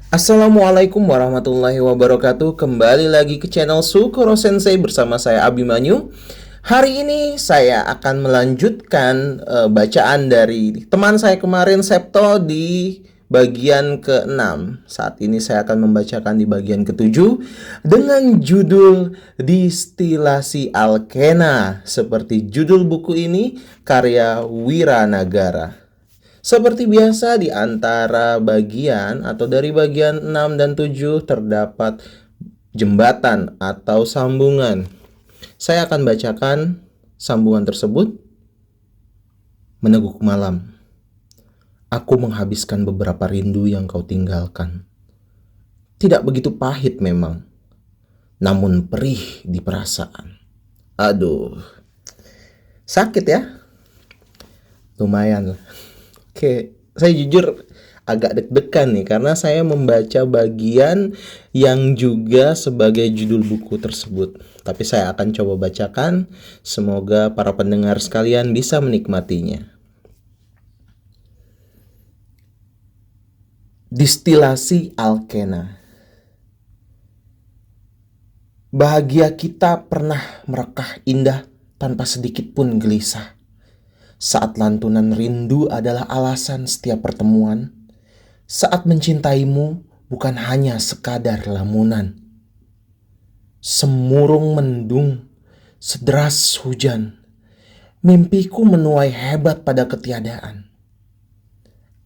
Assalamualaikum warahmatullahi wabarakatuh. Kembali lagi ke channel Sukoro Sensei bersama saya Abimanyu. Hari ini saya akan melanjutkan bacaan dari teman saya kemarin Septo di bagian ke-6. Saat ini saya akan membacakan di bagian ke-7 dengan judul Distilasi Alkena. Seperti judul buku ini, karya Wiranagara. Seperti biasa di antara bagian atau dari bagian 6 dan 7 terdapat jembatan atau sambungan. Saya akan bacakan sambungan tersebut. Meneguk malam. Aku menghabiskan beberapa rindu yang kau tinggalkan. Tidak begitu pahit memang, namun perih di perasaan. Aduh, sakit ya? Lumayan lah. Oke, saya jujur agak deg-degan nih karena saya membaca bagian yang juga sebagai judul buku tersebut. Tapi saya akan coba bacakan, semoga para pendengar sekalian bisa menikmatinya. Distilasi Alkena. Bahagia kita pernah merekah indah tanpa sedikit pun gelisah. Saat lantunan rindu adalah alasan setiap pertemuan. Saat mencintaimu bukan hanya sekadar lamunan. Semurung mendung, sederas hujan. Mimpiku menuai hebat pada ketiadaan.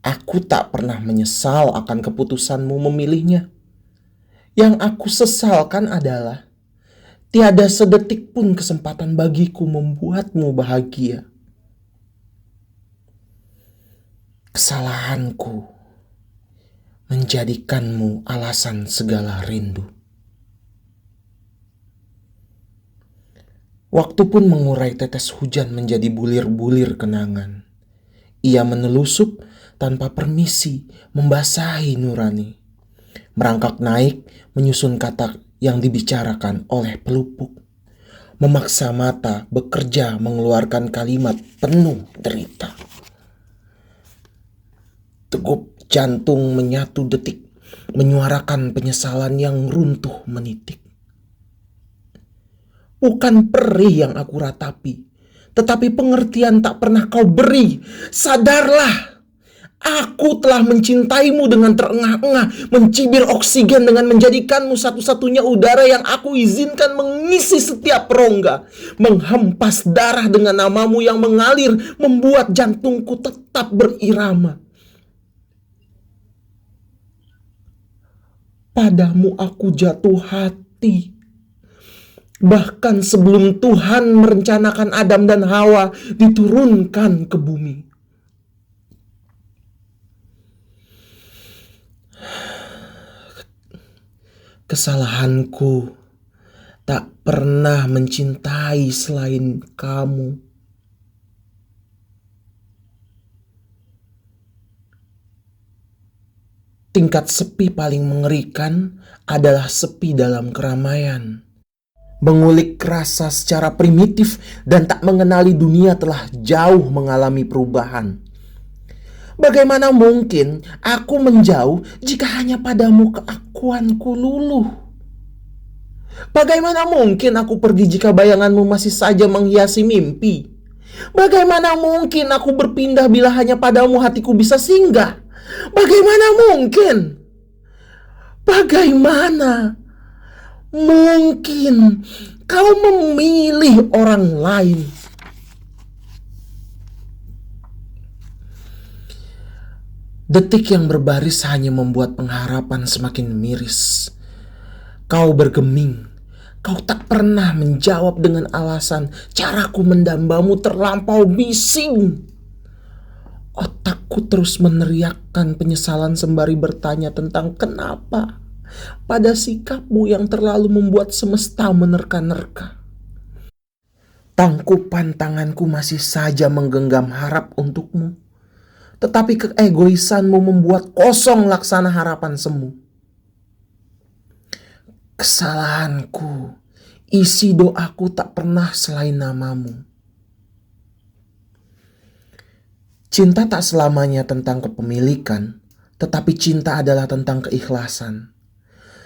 Aku tak pernah menyesal akan keputusanmu memilihnya. Yang aku sesalkan adalah tiada sedetik pun kesempatan bagiku membuatmu bahagia. Kesalahanku menjadikanmu alasan segala rindu. Waktu pun mengurai tetes hujan menjadi bulir-bulir kenangan. Ia menelusup tanpa permisi, membasahi nurani. Merangkak naik, menyusun kata yang dibicarakan oleh pelupuk. Memaksa mata bekerja mengeluarkan kalimat penuh derita. Tegup jantung menyatu detik, menyuarakan penyesalan yang runtuh menitik. Bukan perih yang aku ratapi, tetapi pengertian tak pernah kau beri. Sadarlah, aku telah mencintaimu dengan terengah-engah, mencibir oksigen dengan menjadikanmu satu-satunya udara yang aku izinkan mengisi setiap rongga. Menghempas darah dengan namamu yang mengalir, membuat jantungku tetap berirama. Padamu aku jatuh hati. Bahkan sebelum Tuhan merencanakan Adam dan Hawa diturunkan ke bumi. Kesalahanku tak pernah mencintai selain kamu. Tingkat sepi paling mengerikan adalah sepi dalam keramaian. Mengulik rasa secara primitif dan tak mengenali dunia telah jauh mengalami perubahan. Bagaimana mungkin aku menjauh jika hanya padamu keakuanku luluh? Bagaimana mungkin aku pergi jika bayanganmu masih saja menghiasi mimpi? Bagaimana mungkin aku berpindah bila hanya padamu hatiku bisa singgah? Bagaimana mungkin? Bagaimana mungkin kau memilih orang lain? Detik yang berbaris hanya membuat pengharapan semakin miris. Kau bergeming. Kau tak pernah menjawab dengan alasan caraku mendambamu terlampau bising. Otakku terus meneriakkan penyesalan sembari bertanya tentang kenapa pada sikapmu yang terlalu membuat semesta menerka-nerka. Tangkupan tanganku masih saja menggenggam harap untukmu, tetapi keegoisanmu membuat kosong laksana harapan semu. Kesalahanku, isi doaku tak pernah selain namamu. Cinta tak selamanya tentang kepemilikan, Tetapi cinta adalah tentang keikhlasan.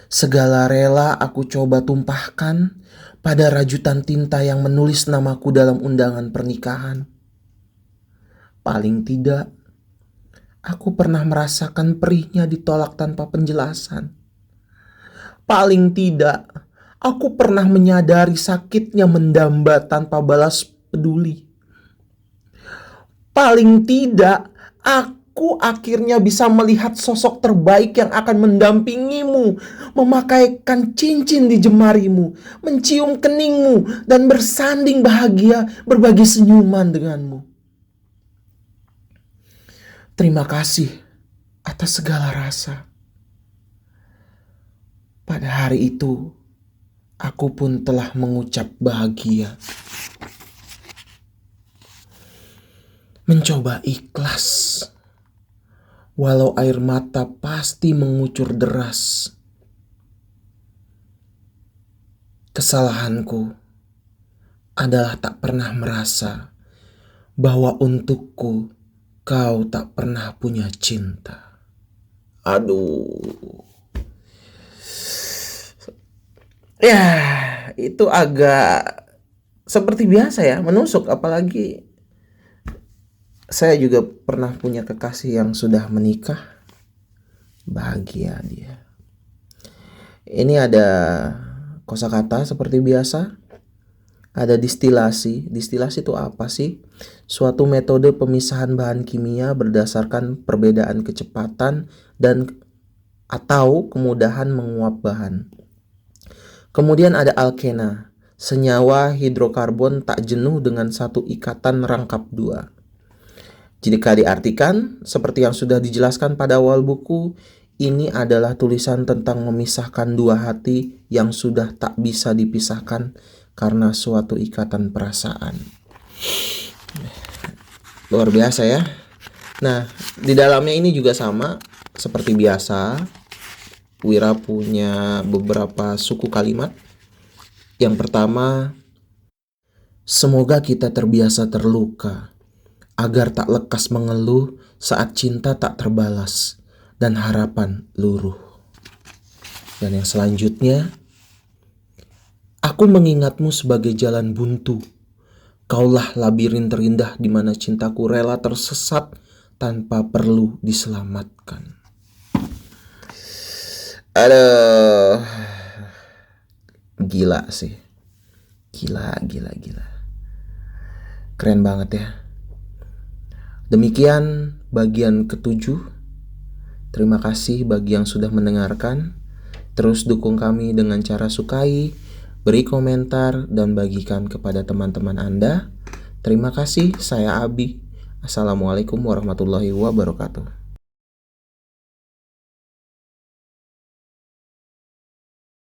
Segala rela aku coba tumpahkan pada rajutan tinta yang menulis namaku dalam undangan pernikahan. Paling tidak, aku pernah merasakan perihnya ditolak tanpa penjelasan. Paling tidak, aku pernah menyadari sakitnya mendamba tanpa balas peduli. Paling tidak, aku akhirnya bisa melihat sosok terbaik yang akan mendampingimu, memakaikan cincin di jemarimu, mencium keningmu, dan bersanding bahagia berbagi senyuman denganmu. Terima kasih atas segala rasa. Pada hari itu, aku pun telah mengucap bahagia. Mencoba ikhlas, walau air mata pasti mengucur deras. Kesalahanku adalah tak pernah merasa bahwa untukku kau tak pernah punya cinta. Aduh. Ya, itu agak seperti biasa ya, menusuk. Apalagi saya juga pernah punya kekasih yang sudah menikah. Bahagia dia. Ini ada kosakata seperti biasa. Ada distilasi. Distilasi itu apa sih? Suatu metode pemisahan bahan kimia berdasarkan perbedaan kecepatan dan atau kemudahan menguap bahan. Kemudian ada alkena. Senyawa hidrokarbon tak jenuh dengan satu ikatan rangkap dua. Jika diartikan, seperti yang sudah dijelaskan pada awal buku, ini adalah tulisan tentang memisahkan dua hati yang sudah tak bisa dipisahkan karena suatu ikatan perasaan. Luar biasa ya. Nah, di dalamnya ini juga sama, seperti biasa. Wira punya beberapa suku kalimat. Yang pertama, semoga kita terbiasa terluka, agar tak lekas mengeluh saat cinta tak terbalas dan harapan luruh. Dan yang selanjutnya, aku mengingatmu sebagai jalan buntu. Kaulah labirin terindah di mana cintaku rela tersesat tanpa perlu diselamatkan. Aduh, gila sih. Gila. Keren banget ya. Demikian bagian ke-7. Terima kasih bagi yang sudah mendengarkan. Terus dukung kami dengan cara sukai, beri komentar, dan bagikan kepada teman-teman Anda. Terima kasih, saya Abi. Assalamualaikum warahmatullahi wabarakatuh.